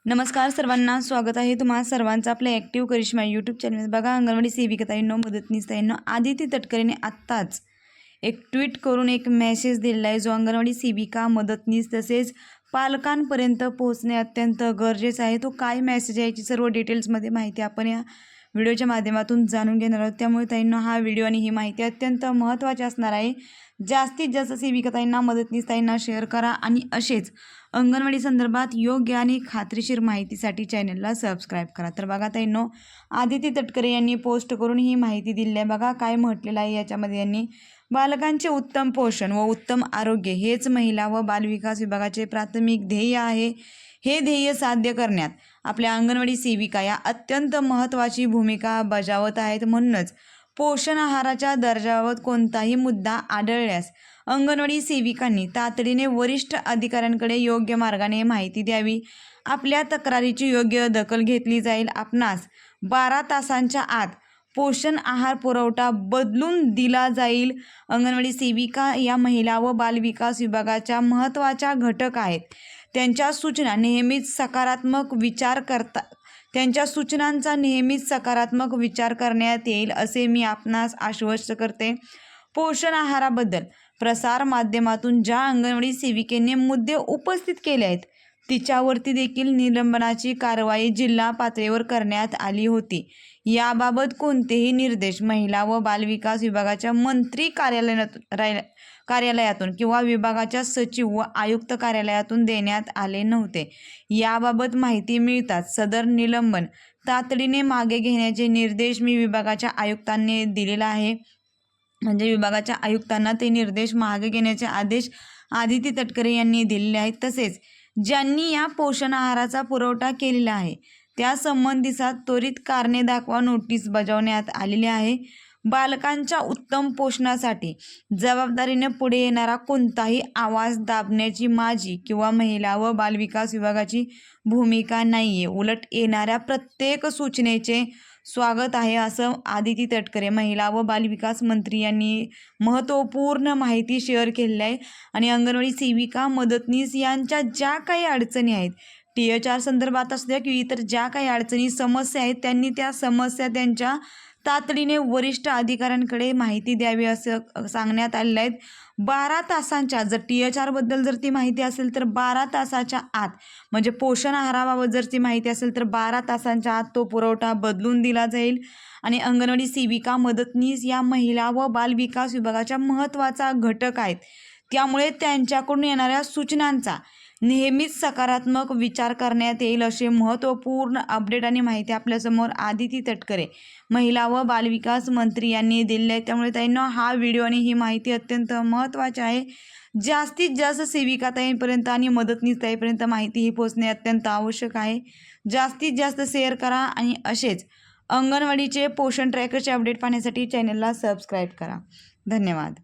नमस्कार सर्वांना, स्वागत आहे तुम्हा सर्वांचं आपल्या ॲक्टिव्ह करिश्मा यूट्यूब चॅनल. बघा, अंगणवाडी सेविकाताईंनो, मदतनीसताईंनो, आदिती तटकरेने आत्ताच एक ट्विट करून एक मेसेज दिलेला आहे, जो अंगणवाडी सेविका, मदतनीस तसेच पालकांपर्यंत पोहोचणे अत्यंत गरजेचं आहे. तो काय मेसेज आहे याची सर्व डिटेल्समध्ये माहिती आपण या व्हिडिओच्या माध्यमातून जाणून घेणार आहोत. त्यामुळे ताईंनो, हा व्हिडिओ आणि ही माहिती अत्यंत महत्त्वाची असणार आहे. जास्तीत जास्त सेविकाताईंना, मदतनीसताईंना शेअर करा आणि असेच अंगणवाडी संदर्भात योग्य आणि खात्रीशीर माहितीसाठी चॅनलला सबस्क्राईब करा. तर बघा ताईंनो, आदिती तटकरे यांनी पोस्ट करून ही माहिती दिली आहे. बघा काय म्हटलेलं आहे याच्यामध्ये. यांनी बालकांचे उत्तम पोषण व उत्तम आरोग्य हेच महिला व बालविकास विभागाचे प्राथमिक ध्येय आहे. हे ध्येय साध्य करण्यात आपल्या अंगणवाडी सेविका या अत्यंत महत्त्वाची भूमिका बजावत आहेत. म्हणूनच पोषण आहाराच्या दर्जाबाबत कोणताही मुद्दा आढळल्यास अंगणवाडी सेविकांनी तातडीने वरिष्ठ अधिकाऱ्यांकडे योग्य मार्गाने माहिती द्यावी. आपल्या तक्रारीची योग्य दखल घेतली जाईल. आपणास 12 तासांच्या आत पोषण आहार पुरवठा बदलून दिला जाईल. अंगणवाडी सेविका या महिला व बालविकास विभागाच्या महत्त्वाच्या घटक आहेत. त्यांच्या सूचनांचा नेहमीच सकारात्मक विचार करण्यात येईल असे मी आपणास आश्वस्त करते. पोषण आहाराबद्दल प्रसार माध्यमातून ज्या अंगणवाडी सेविकेने मुद्दे उपस्थित केले आहेत तिच्यावरती देखील निलंबनाची कारवाई जिल्हा पातळीवर करण्यात आली होती. याबाबत कोणतेही निर्देश महिला व बालविकास विभागाच्या मंत्री कार्यालयातून किंवा विभागाच्या सचिव व आयुक्त कार्यालयातून देण्यात आले नव्हते. याबाबत माहिती मिळताच सदर निलंबन तातडीने मागे घेण्याचे निर्देश मी विभागाच्या आयुक्तांनी दिलेला आहे. म्हणजे विभागाच्या आयुक्तांना ते निर्देश मागे घेण्याचे आदेश आदिती तटकरे यांनी दिलेले आहेत. तसेच ज्यांनी या पोषण आहाराचा पुरवठा केलेला आहे त्या संबंधीचा त्वरित कारणे दाखवा नोटीस बजावण्यात आलेली आहे. बालकांच्या उत्तम पोषणासाठी जबाबदारीने पुढे येणारा कोणताही आवाज दाबण्याची माझी किंवा महिला व बालविकास विभागाची भूमिका नाही आहे. उलट येणाऱ्या प्रत्येक सूचनेचे स्वागत आहे, असं आदिती तटकरे महिला व बालविकास मंत्री यांनी महत्त्वपूर्ण माहिती शेअर केलेली आहे. आणि अंगणवाडी सेविका, मदतनीस यांच्या ज्या काही अडचणी आहेत, THR संदर्भात असू द्या किंवा इतर ज्या काही अडचणी, समस्या आहेत, त्यांनी त्या समस्या त्यांच्या तातडीने वरिष्ठ अधिकाऱ्यांकडे माहिती द्यावी असं सांगण्यात आलेलं आहे. 12 तासांच्या, जर THRबद्दल जर ती माहिती असेल तर 12 तासाच्या आत, म्हणजे पोषण आहाराबाबत जर ती माहिती असेल तर 12 तासांच्या आत तो पुरवठा बदलून दिला जाईल. आणि अंगणवाडी सेविका, मदतनीस या महिला व बालविकास विभागाच्या महत्त्वाचा घटक आहेत. त्यामुळे त्यांच्याकडून येणाऱ्या सूचनांचा नेहमीच सकारात्मक विचार करण्यात येईल असे महत्त्वपूर्ण अपडेट आणि माहिती आपल्यासमोर आदिती तटकरे महिला व बालविकास मंत्री यांनी दिले आहे. त्यामुळे ताईंनो, हा व्हिडिओ आणि ही माहिती अत्यंत महत्त्वाची आहे. जास्तीत जास्त सेविकाताईंपर्यंत आणि मदतनीसताईंपर्यंत माहिती ही पोहोचणे अत्यंत आवश्यक आहे. जास्तीत जास्त शेअर करा आणि असेच अंगणवाडीचे पोषण ट्रॅकरचे अपडेट पाहण्यासाठी चॅनलला सबस्क्राईब करा. धन्यवाद.